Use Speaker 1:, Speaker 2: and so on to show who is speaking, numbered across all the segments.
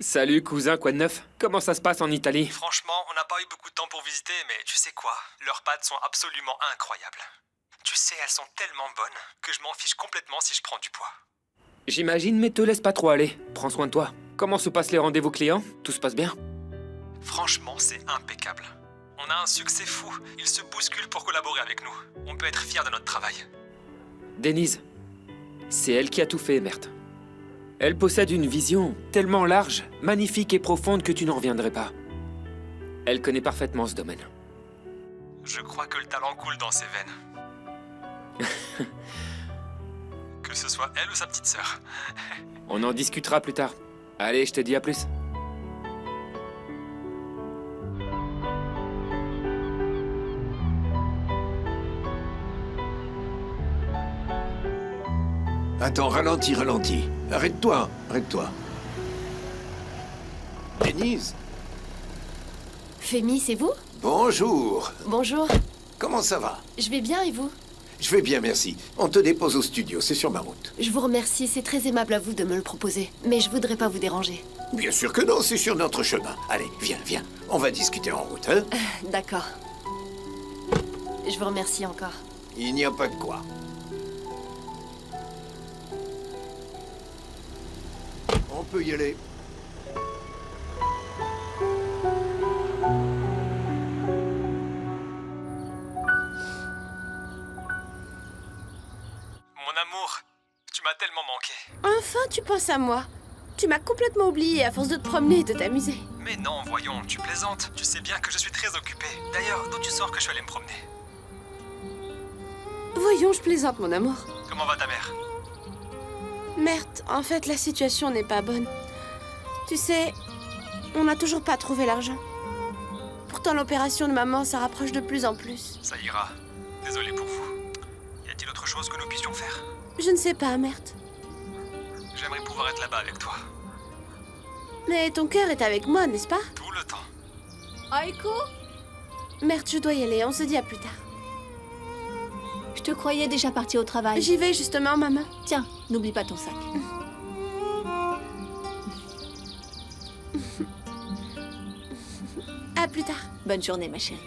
Speaker 1: Salut cousin, quoi de neuf? Comment ça se passe en Italie?
Speaker 2: Franchement, on n'a pas eu beaucoup de temps pour visiter, mais tu sais quoi? Leurs pâtes sont absolument incroyables. Tu sais, elles sont tellement bonnes que je m'en fiche complètement si je prends du poids.
Speaker 1: J'imagine, mais te laisse pas trop aller. Prends soin de toi. Comment se passent les rendez-vous clients? Tout se passe bien?
Speaker 2: Franchement, c'est impeccable. On a un succès fou. Ils se bousculent pour collaborer avec nous. On peut être fiers de notre travail.
Speaker 1: Denise, c'est elle qui a tout fait, Mert. Elle possède une vision tellement large, magnifique et profonde que tu n'en reviendrais pas. Elle connaît parfaitement ce domaine.
Speaker 2: Je crois que le talent coule dans ses veines. Que ce soit elle ou sa petite sœur.
Speaker 1: On en discutera plus tard. Allez, je te dis à plus.
Speaker 3: Attends, ralentis. Arrête-toi. Denise,
Speaker 4: Fémi, c'est vous?
Speaker 3: bonjour.
Speaker 4: Bonjour.
Speaker 3: Comment ça va?
Speaker 4: Je vais bien et vous?
Speaker 3: Je vais bien, merci. On te dépose au studio, c'est sur ma route.
Speaker 4: Je vous remercie, c'est très aimable à vous de me le proposer. Mais je voudrais pas vous déranger.
Speaker 3: Bien sûr que non, c'est sur notre chemin. Allez, viens. On va discuter en route, hein?
Speaker 4: D'accord. Je vous remercie encore.
Speaker 3: Il n'y a pas de quoi. On peut y aller.
Speaker 2: Mon amour, tu m'as tellement manqué.
Speaker 5: Enfin, tu penses à moi. Tu m'as complètement oublié à force de te promener et de t'amuser.
Speaker 2: Mais non, voyons, tu plaisantes. Tu sais bien que je suis très occupé. D'ailleurs, d'où tu sors que je suis allé me promener?
Speaker 5: Voyons, je plaisante, mon amour.
Speaker 2: Comment va ta mère?
Speaker 5: Merde, en fait, la situation n'est pas bonne. Tu sais, on n'a toujours pas trouvé l'argent. Pourtant, l'opération de maman, ça rapproche de plus en plus.
Speaker 2: Ça ira. Désolé pour vous. Y a-t-il autre chose que nous puissions faire?
Speaker 5: Je ne sais pas, merde.
Speaker 2: J'aimerais pouvoir être là-bas avec toi.
Speaker 5: Mais ton cœur est avec moi, n'est-ce pas?
Speaker 2: Tout le temps.
Speaker 6: Aiko,
Speaker 5: Merde, je dois y aller, on se dit à plus tard.
Speaker 6: je te croyais déjà partie au travail.
Speaker 5: J'y vais justement, maman.
Speaker 6: Tiens, n'oublie pas ton sac.
Speaker 5: À plus tard.
Speaker 6: Bonne journée, ma chérie.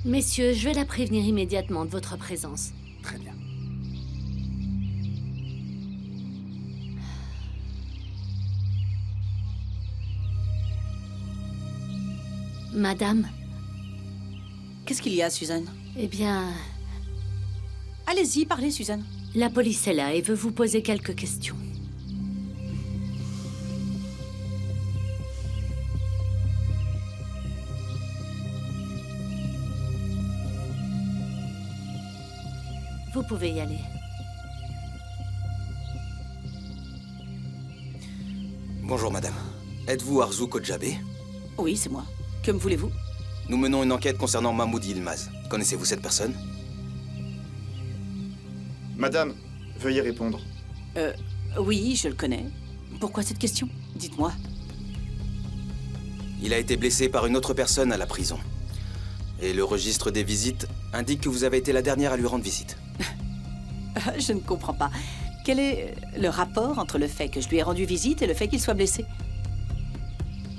Speaker 7: Messieurs, je vais la prévenir immédiatement de votre présence.
Speaker 3: Très bien.
Speaker 7: Madame,
Speaker 8: Qu'est-ce qu'il y a, Suzanne?
Speaker 7: eh bien,
Speaker 8: Allez-y, parlez, Suzanne.
Speaker 7: la police est là et veut vous poser quelques questions. Vous pouvez y aller.
Speaker 9: Bonjour madame. Êtes-vous Arzu Kodjabe?
Speaker 8: Oui, c'est moi. Que me voulez-vous?
Speaker 9: Nous menons une enquête concernant Mahmoud Yilmaz. Connaissez-vous cette personne?
Speaker 10: Madame, veuillez répondre.
Speaker 8: Oui, je le connais. Pourquoi cette question? Dites-moi.
Speaker 9: Il a été blessé par une autre personne à la prison. Et le registre des visites indique que vous avez été la dernière à lui rendre visite.
Speaker 8: Je ne comprends pas. Quel est le rapport entre le fait que je lui ai rendu visite et le fait qu'il soit blessé?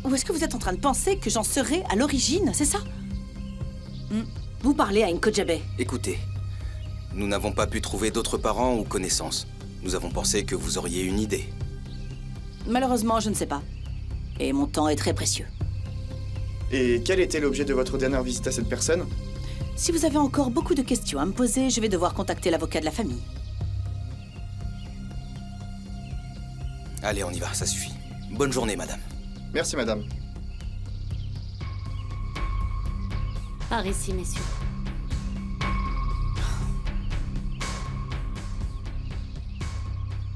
Speaker 8: Ou est-ce que vous êtes en train de penser que j'en serais à l'origine, c'est ça? Vous parlez à une Kodjabe.
Speaker 9: Écoutez, nous n'avons pas pu trouver d'autres parents ou connaissances. Nous avons pensé que vous auriez une idée.
Speaker 8: Malheureusement, je ne sais pas. Et mon temps est très précieux.
Speaker 10: Et quel était l'objet de votre dernière visite à cette personne?
Speaker 8: Si vous avez encore beaucoup de questions à me poser, je vais devoir contacter l'avocat de la famille.
Speaker 9: Allez, on y va, ça suffit. Bonne journée, madame.
Speaker 10: Merci, madame.
Speaker 7: Par ici, messieurs.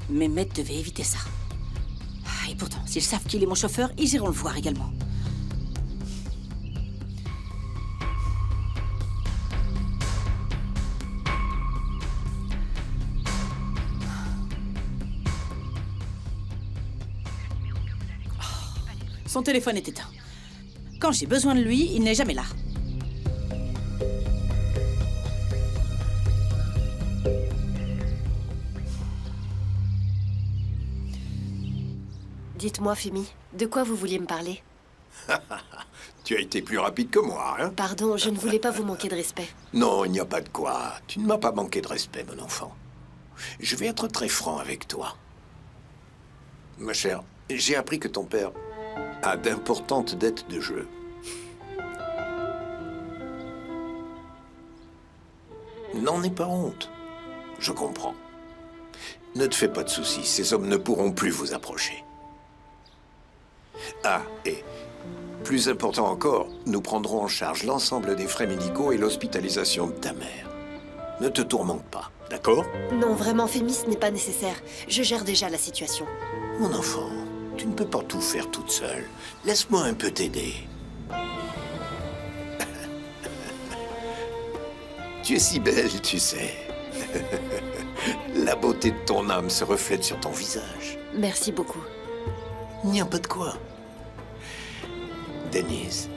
Speaker 8: Mes maîtres devaient éviter ça. Et pourtant, s'ils savent qu'il est mon chauffeur, ils iront le voir également. Son téléphone est éteint. Quand j'ai besoin de lui, il n'est jamais là.
Speaker 4: Dites-moi, Femi, de quoi vous vouliez me parler?
Speaker 3: Tu as été plus rapide que moi, hein?
Speaker 4: Pardon, je ne voulais pas vous manquer de respect.
Speaker 3: Non, il n'y a pas de quoi. Tu ne m'as pas manqué de respect, mon enfant. Je vais être très franc avec toi. Ma chère, j'ai appris que ton père a d'importantes dettes de jeu. N'en aie pas honte. Je comprends. Ne te fais pas de soucis, ces hommes ne pourront plus vous approcher. Ah, et plus important encore, nous prendrons en charge l'ensemble des frais médicaux et l'hospitalisation de ta mère. Ne te tourmente pas, d'accord?
Speaker 4: Non, vraiment, Femi, ce n'est pas nécessaire. Je gère déjà la situation.
Speaker 3: Mon enfant, tu ne peux pas tout faire toute seule. Laisse-moi un peu t'aider. Tu es si belle, tu sais. La beauté de ton âme se reflète sur ton visage.
Speaker 4: Merci beaucoup.
Speaker 3: Il n'y a pas de quoi. Denise,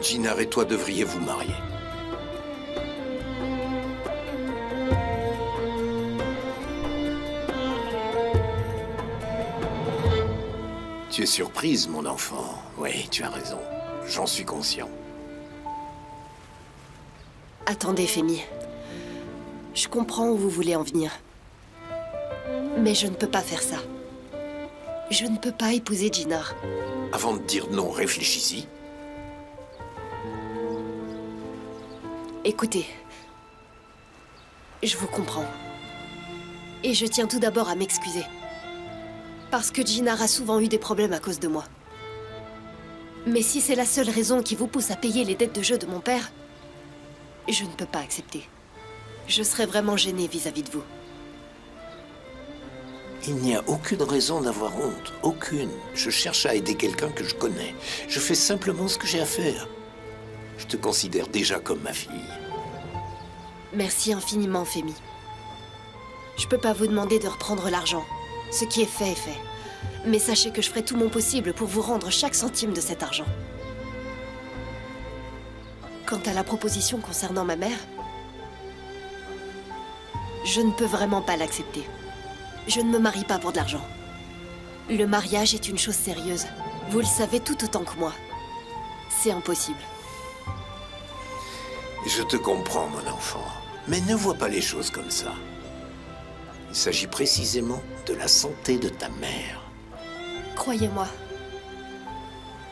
Speaker 3: Gina et toi devriez vous marier. Tu es surprise, mon enfant. Oui, tu as raison. J'en suis conscient.
Speaker 4: Attendez, Femi. Je comprends où vous voulez en venir. Mais je ne peux pas faire ça. Je ne peux pas épouser Gina.
Speaker 3: Avant de dire non, réfléchis-y.
Speaker 4: Écoutez, je vous comprends. Et je tiens tout d'abord à m'excuser. Parce que Gina a souvent eu des problèmes à cause de moi. Mais si c'est la seule raison qui vous pousse à payer les dettes de jeu de mon père, je ne peux pas accepter. Je serais vraiment gênée vis-à-vis de vous.
Speaker 3: Il n'y a aucune raison d'avoir honte. Aucune. Je cherche à aider quelqu'un que je connais. Je fais simplement ce que j'ai à faire. Je te considère déjà comme ma fille.
Speaker 4: Merci infiniment, Femi. Je peux pas vous demander de reprendre l'argent. Ce qui est fait est fait. Mais sachez que je ferai tout mon possible pour vous rendre chaque centime de cet argent. Quant à la proposition concernant ma mère, je ne peux vraiment pas l'accepter. Je ne me marie pas pour de l'argent. Le mariage est une chose sérieuse. Vous le savez tout autant que moi. C'est impossible.
Speaker 3: Je te comprends, mon enfant. Mais ne vois pas les choses comme ça. Il s'agit précisément de la santé de ta mère.
Speaker 4: Croyez-moi,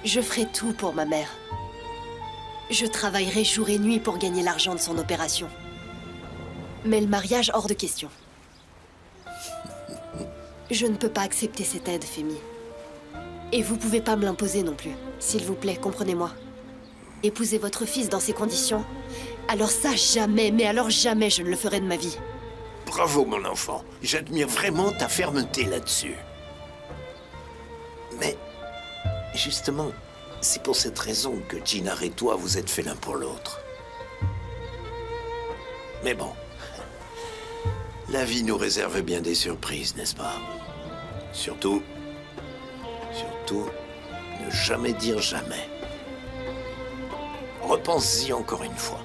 Speaker 4: je ferai tout pour ma mère. Je travaillerai jour et nuit pour gagner l'argent de son opération. Mais le mariage, hors de question. Je ne peux pas accepter cette aide, Femi. Et vous pouvez pas me l'imposer non plus. S'il vous plaît, comprenez-moi. Épouser votre fils dans ces conditions, alors ça, jamais, mais alors jamais je ne le ferai de ma vie.
Speaker 3: Bravo, mon enfant. J'admire vraiment ta fermeté là-dessus. Mais, justement, c'est pour cette raison que Gina et toi, vous êtes faits l'un pour l'autre. Mais bon, la vie nous réserve bien des surprises, n'est-ce pas? Surtout, ne jamais dire jamais. Repense-y encore une fois.